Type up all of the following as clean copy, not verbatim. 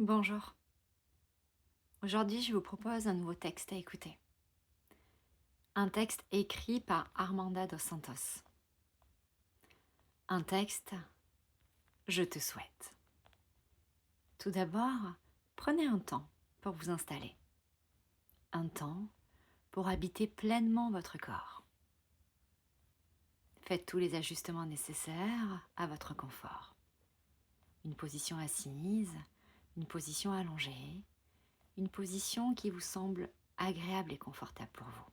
Bonjour. Aujourd'hui, je vous propose un nouveau texte à écouter. Un texte écrit par Armanda dos Santos. Un texte Je te souhaite. Tout d'abord, prenez un temps pour vous installer. Un temps pour habiter pleinement votre corps. Faites tous les ajustements nécessaires à votre confort. Une position assise, une position allongée, une position qui vous semble agréable et confortable pour vous.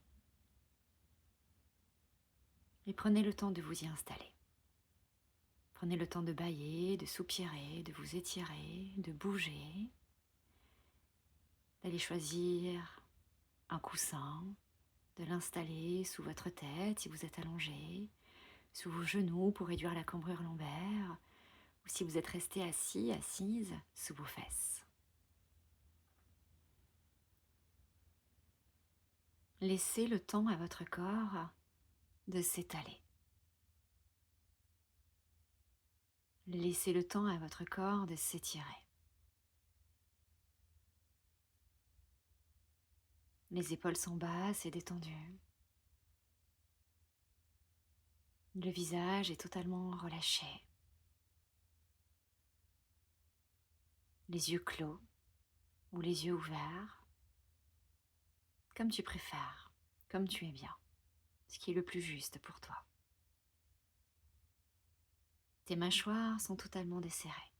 Et prenez le temps de vous y installer. Prenez le temps de bâiller, de soupirer, de vous étirer, de bouger, d'aller choisir un coussin, de l'installer sous votre tête si vous êtes allongé, sous vos genoux pour réduire la cambrure lombaire, ou si vous êtes resté assis, assise, sous vos fesses. Laissez le temps à votre corps de s'étaler. Laissez le temps à votre corps de s'étirer. Les épaules sont basses et détendues. Le visage est totalement relâché. Les yeux clos ou les yeux ouverts, comme tu préfères, comme tu es bien, ce qui est le plus juste pour toi. Tes mâchoires sont totalement desserrées.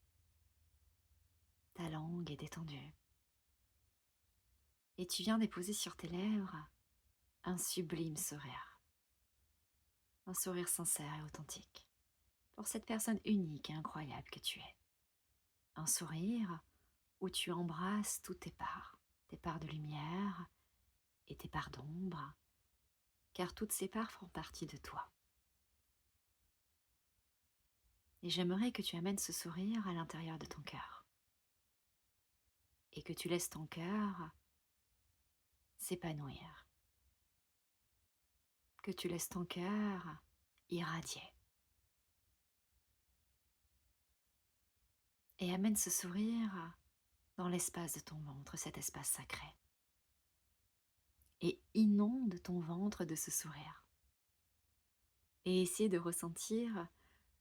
Ta langue est détendue. Et tu viens déposer sur tes lèvres un sublime sourire. Un sourire sincère et authentique. Pour cette personne unique et incroyable que tu es. Un sourire où tu embrasses toutes tes parts de lumière et tes parts d'ombre, car toutes ces parts font partie de toi. Et j'aimerais que tu amènes ce sourire à l'intérieur de ton cœur. Et que tu laisses ton cœur s'épanouir. Que tu laisses ton cœur irradier. Et amène ce sourire dans l'espace de ton ventre, cet espace sacré. Et inonde ton ventre de ce sourire. Et essaie de ressentir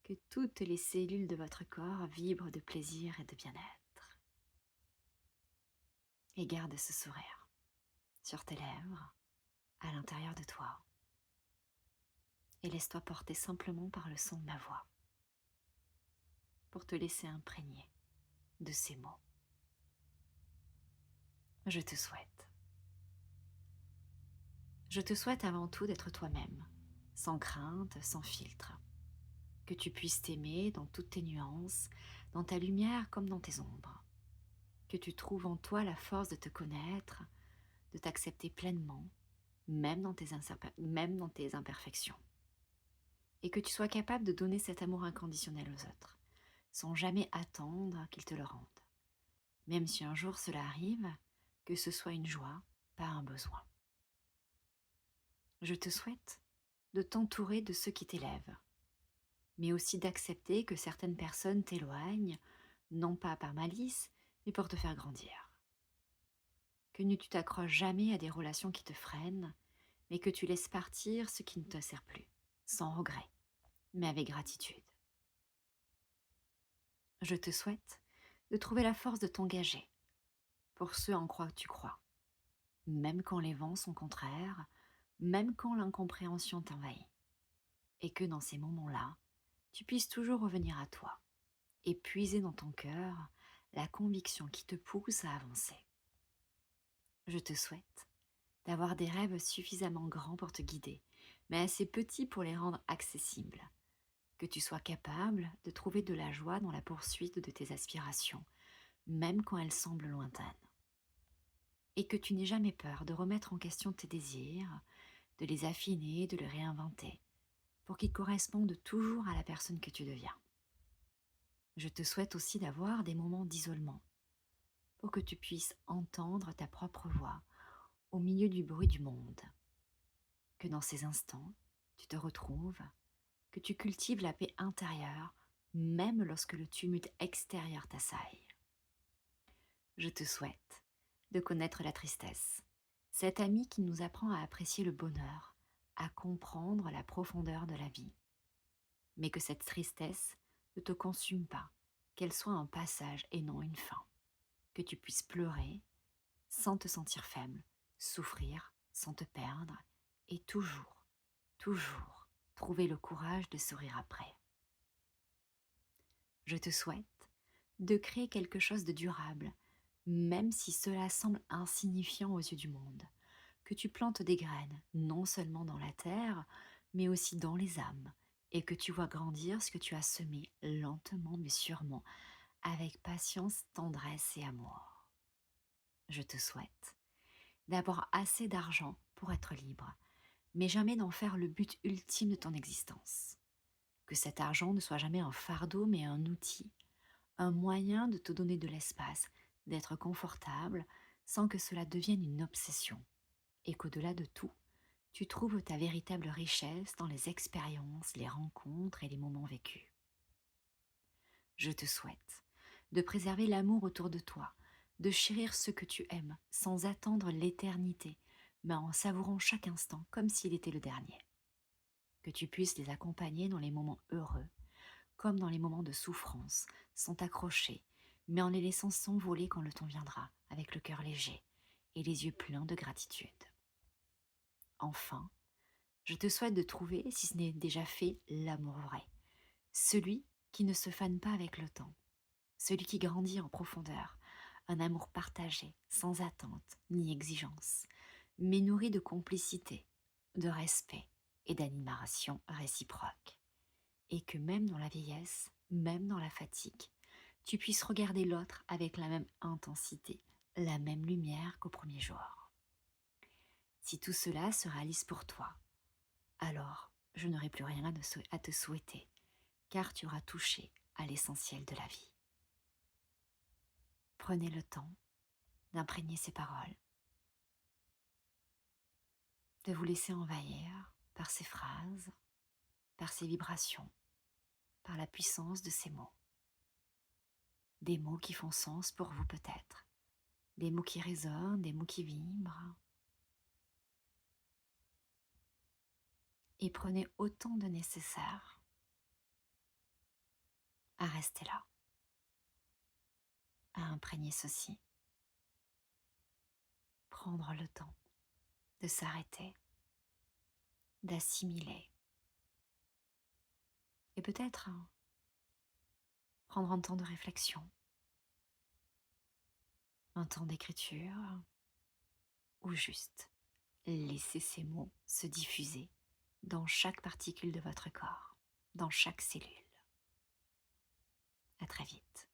que toutes les cellules de votre corps vibrent de plaisir et de bien-être. Et garde ce sourire sur tes lèvres, à l'intérieur de toi. Et laisse-toi porter simplement par le son de ma voix, pour te laisser imprégner de ces mots. Je te souhaite. Je te souhaite avant tout d'être toi-même, sans crainte, sans filtre. Que tu puisses t'aimer dans toutes tes nuances, dans ta lumière comme dans tes ombres. Que tu trouves en toi la force de te connaître, de t'accepter pleinement, même dans tes imperfections. Et que tu sois capable de donner cet amour inconditionnel aux autres, sans jamais attendre qu'ils te le rendent. Même si un jour cela arrive, que ce soit une joie, pas un besoin. Je te souhaite de t'entourer de ceux qui t'élèvent, mais aussi d'accepter que certaines personnes t'éloignent, non pas par malice, mais pour te faire grandir. Que tu t'accroches jamais à des relations qui te freinent, mais que tu laisses partir ce qui ne te sert plus, sans regret, mais avec gratitude. Je te souhaite de trouver la force de t'engager pour ce en quoi tu crois, même quand les vents sont contraires, même quand l'incompréhension t'envahit, et que dans ces moments-là, tu puisses toujours revenir à toi et puiser dans ton cœur la conviction qui te pousse à avancer. Je te souhaite d'avoir des rêves suffisamment grands pour te guider, mais assez petits pour les rendre accessibles, que tu sois capable de trouver de la joie dans la poursuite de tes aspirations, même quand elles semblent lointaines, et que tu n'aies jamais peur de remettre en question tes désirs, de les affiner, de les réinventer, pour qu'ils correspondent toujours à la personne que tu deviens. Je te souhaite aussi d'avoir des moments d'isolement, pour que tu puisses entendre ta propre voix au milieu du bruit du monde. Que dans ces instants, tu te retrouves, que tu cultives la paix intérieure, même lorsque le tumulte extérieur t'assaille. Je te souhaite de connaître la tristesse, cet ami qui nous apprend à apprécier le bonheur, à comprendre la profondeur de la vie, mais que cette tristesse ne te consume pas, qu'elle soit un passage et non une fin, que tu puisses pleurer sans te sentir faible, souffrir sans te perdre et toujours, toujours trouver le courage de sourire après. Je te souhaite de créer quelque chose de durable, même si cela semble insignifiant aux yeux du monde, que tu plantes des graines, non seulement dans la terre, mais aussi dans les âmes, et que tu vois grandir ce que tu as semé lentement mais sûrement, avec patience, tendresse et amour. Je te souhaite d'avoir assez d'argent pour être libre, mais jamais d'en faire le but ultime de ton existence. Que cet argent ne soit jamais un fardeau, mais un outil, un moyen de te donner de l'espace, d'être confortable, sans que cela devienne une obsession. Et qu'au-delà de tout, tu trouves ta véritable richesse dans les expériences, les rencontres et les moments vécus. Je te souhaite de préserver l'amour autour de toi, de chérir ce que tu aimes sans attendre l'éternité, mais en savourant chaque instant comme s'il était le dernier. Que tu puisses les accompagner dans les moments heureux, comme dans les moments de souffrance, sans t'accrocher, mais en les laissant s'envoler quand le temps viendra, avec le cœur léger et les yeux pleins de gratitude. Enfin, je te souhaite de trouver, si ce n'est déjà fait, l'amour vrai, celui qui ne se fane pas avec le temps, celui qui grandit en profondeur, un amour partagé, sans attente ni exigence, mais nourri de complicité, de respect et d'admiration réciproque. Et que même dans la vieillesse, même dans la fatigue, tu puisses regarder l'autre avec la même intensité, la même lumière qu'au premier jour. Si tout cela se réalise pour toi, alors je n'aurai plus rien à te souhaiter, car tu auras touché à l'essentiel de la vie. Prenez le temps d'imprégner ces paroles, de vous laisser envahir par ces phrases, par ces vibrations, par la puissance de ces mots. Des mots qui font sens pour vous peut-être, des mots qui résonnent, des mots qui vibrent. Et prenez autant de nécessaire à rester là, à imprégner ceci, prendre le temps de s'arrêter, d'assimiler et peut-être prendre un temps de réflexion, un temps d'écriture ou juste laisser ces mots se diffuser dans chaque particule de votre corps, dans chaque cellule. À très vite.